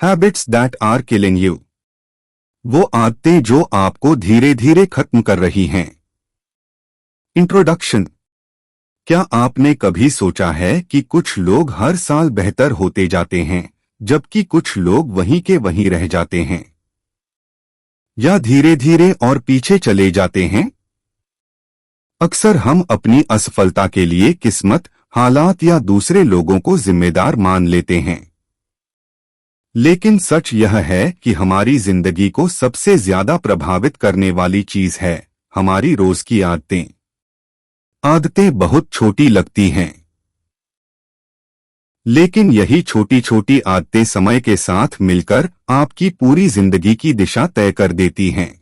Habits that are killing you. वो आदतें जो आपको धीरे धीरे खत्म कर रही हैं। इंट्रोडक्शन। क्या आपने कभी सोचा है कि कुछ लोग हर साल बेहतर होते जाते हैं, जबकि कुछ लोग वहीं के वहीं रह जाते हैं, या धीरे धीरे और पीछे चले जाते हैं? अक्सर हम अपनी असफलता के लिए किस्मत, हालात या दूसरे लोगों को जिम्मेदार मान लेते हैं। लेकिन सच यह है कि हमारी जिंदगी को सबसे ज्यादा प्रभावित करने वाली चीज है हमारी रोज की आदतें। आदतें बहुत छोटी लगती हैं, लेकिन यही छोटी छोटी आदतें समय के साथ मिलकर आपकी पूरी जिंदगी की दिशा तय कर देती हैं।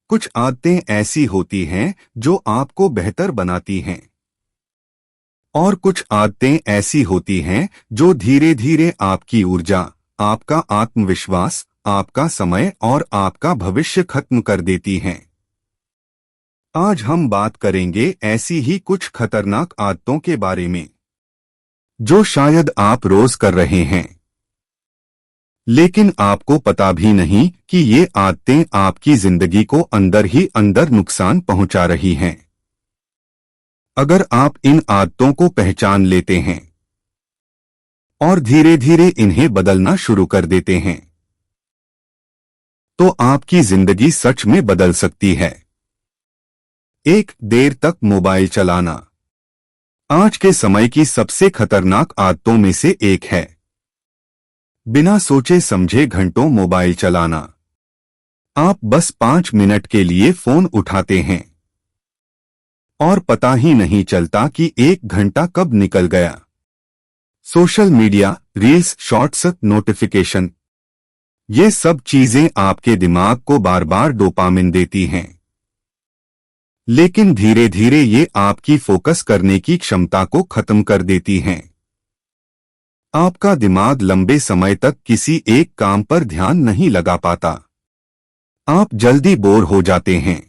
कुछ आदतें ऐसी होती हैं जो आपको बेहतर बनाती हैं, और कुछ आदतें ऐसी होती हैं जो धीरे धीरे आपकी ऊर्जा, आपका आत्मविश्वास, आपका समय और आपका भविष्य खत्म कर देती हैं। आज हम बात करेंगे ऐसी ही कुछ खतरनाक आदतों के बारे में जो शायद आप रोज कर रहे हैं, लेकिन आपको पता भी नहीं कि ये आदतें आपकी जिंदगी को अंदर ही अंदर नुकसान पहुंचा रही हैं। अगर आप इन आदतों को पहचान लेते हैं और धीरे धीरे इन्हें बदलना शुरू कर देते हैं, तो आपकी जिंदगी सच में बदल सकती है। एक, देर तक मोबाइल चलाना आज के समय की सबसे खतरनाक आदतों में से एक है। बिना सोचे समझे घंटों मोबाइल चलाना। आप बस 5 मिनट के लिए फोन उठाते हैं और पता ही नहीं चलता कि 1 घंटा कब निकल गया। Social media, reels, shorts, notification, ये सब चीजें आपके दिमाग को बार बार डोपामिन देती हैं, लेकिन धीरे धीरे ये आपकी फोकस करने की क्षमता को खत्म कर देती हैं। आपका दिमाग लंबे समय तक किसी एक काम पर ध्यान नहीं लगा पाता। आप जल्दी बोर हो जाते हैं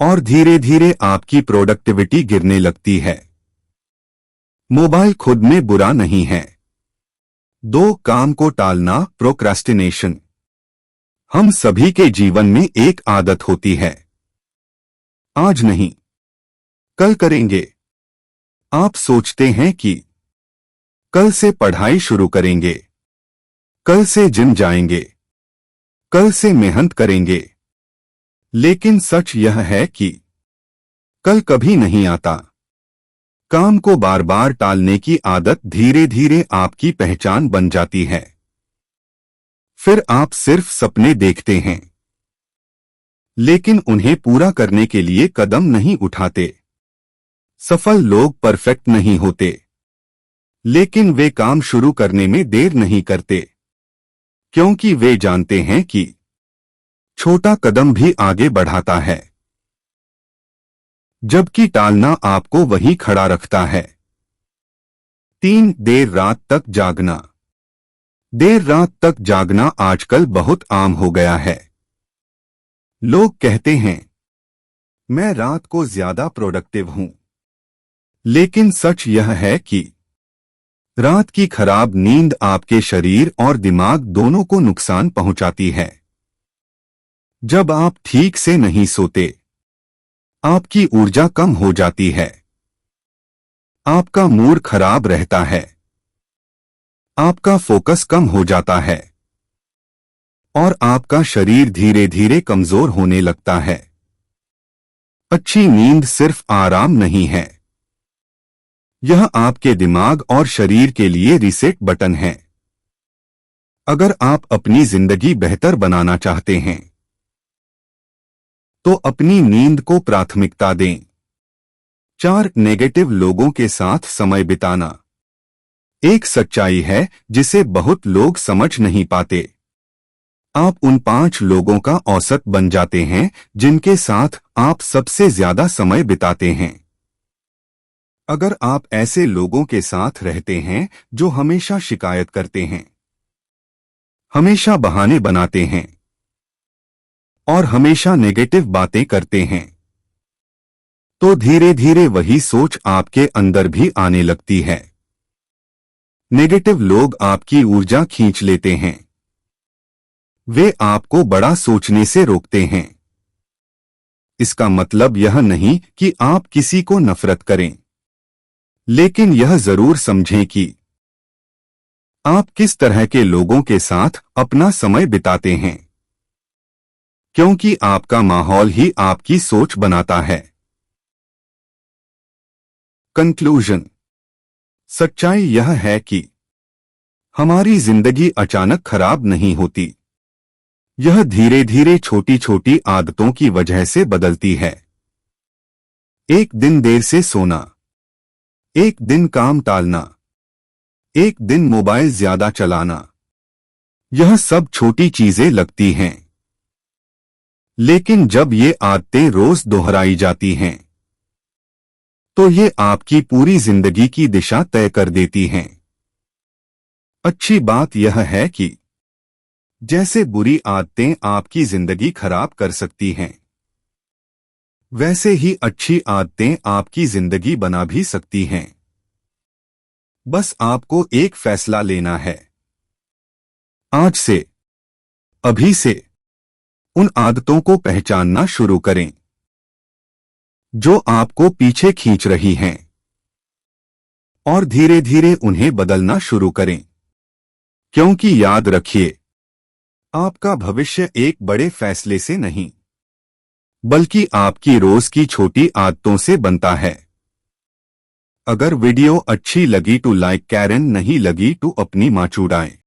और धीरे धीरे आपकी प्रोडक्टिविटी गिरने लगती है। मोबाइल खुद में बुरा नहीं है। 2, काम को टालना, प्रोक्रास्टिनेशन। हम सभी के जीवन में एक आदत होती है, आज नहीं, कल करेंगे। आप सोचते हैं कि कल से पढ़ाई शुरू करेंगे, कल से जिम जाएंगे, कल से मेहनत करेंगे, लेकिन सच यह है कि कल कभी नहीं आता। काम को बार बार टालने की आदत धीरे धीरे आपकी पहचान बन जाती है। फिर आप सिर्फ सपने देखते हैं, लेकिन उन्हें पूरा करने के लिए कदम नहीं उठाते। सफल लोग परफेक्ट नहीं होते, लेकिन वे काम शुरू करने में देर नहीं करते, क्योंकि वे जानते हैं कि छोटा कदम भी आगे बढ़ाता है। जबकि टालना आपको वहीं खड़ा रखता है। 3, देर रात तक जागना। देर रात तक जागना आजकल बहुत आम हो गया है। लोग कहते हैं, मैं रात को ज्यादा प्रोडक्टिव हूं, लेकिन सच यह है कि रात की खराब नींद आपके शरीर और दिमाग दोनों को नुकसान पहुंचाती है। जब आप ठीक से नहीं सोते, आपकी ऊर्जा कम हो जाती है, आपका मूड खराब रहता है, आपका फोकस कम हो जाता है और आपका शरीर धीरे धीरे कमजोर होने लगता है। अच्छी नींद सिर्फ आराम नहीं है, यह आपके दिमाग और शरीर के लिए रीसेट बटन है। अगर आप अपनी जिंदगी बेहतर बनाना चाहते हैं, तो अपनी नींद को प्राथमिकता दें। 4, नेगेटिव लोगों के साथ समय बिताना। एक सच्चाई है जिसे बहुत लोग समझ नहीं पाते। आप उन 5 लोगों का औसत बन जाते हैं जिनके साथ आप सबसे ज्यादा समय बिताते हैं। अगर आप ऐसे लोगों के साथ रहते हैं जो हमेशा शिकायत करते हैं, हमेशा बहाने बनाते हैं और हमेशा नेगेटिव बातें करते हैं, तो धीरे धीरे वही सोच आपके अंदर भी आने लगती है। नेगेटिव लोग आपकी ऊर्जा खींच लेते हैं। वे आपको बड़ा सोचने से रोकते हैं। इसका मतलब यह नहीं कि आप किसी को नफरत करें, लेकिन यह जरूर समझें कि आप किस तरह के लोगों के साथ अपना समय बिताते हैं, क्योंकि आपका माहौल ही आपकी सोच बनाता है। कंक्लूजन। सच्चाई यह है कि हमारी जिंदगी अचानक खराब नहीं होती। यह धीरे धीरे छोटी छोटी आदतों की वजह से बदलती है। एक दिन देर से सोना, एक दिन काम टालना, एक दिन मोबाइल ज्यादा चलाना, यह सब छोटी चीजें लगती हैं, लेकिन जब ये आदतें रोज दोहराई जाती हैं तो ये आपकी पूरी जिंदगी की दिशा तय कर देती हैं। अच्छी बात यह है कि जैसे बुरी आदतें आपकी जिंदगी खराब कर सकती हैं, वैसे ही अच्छी आदतें आपकी जिंदगी बना भी सकती हैं। बस आपको एक फैसला लेना है। आज से, अभी से उन आदतों को पहचानना शुरू करें जो आपको पीछे खींच रही हैं, और धीरे धीरे उन्हें बदलना शुरू करें। क्योंकि याद रखिए, आपका भविष्य एक बड़े फैसले से नहीं, बल्कि आपकी रोज की छोटी आदतों से बनता है। अगर वीडियो अच्छी लगी तो लाइक करें, नहीं लगी तो अपनी माँ चुड़ाएं।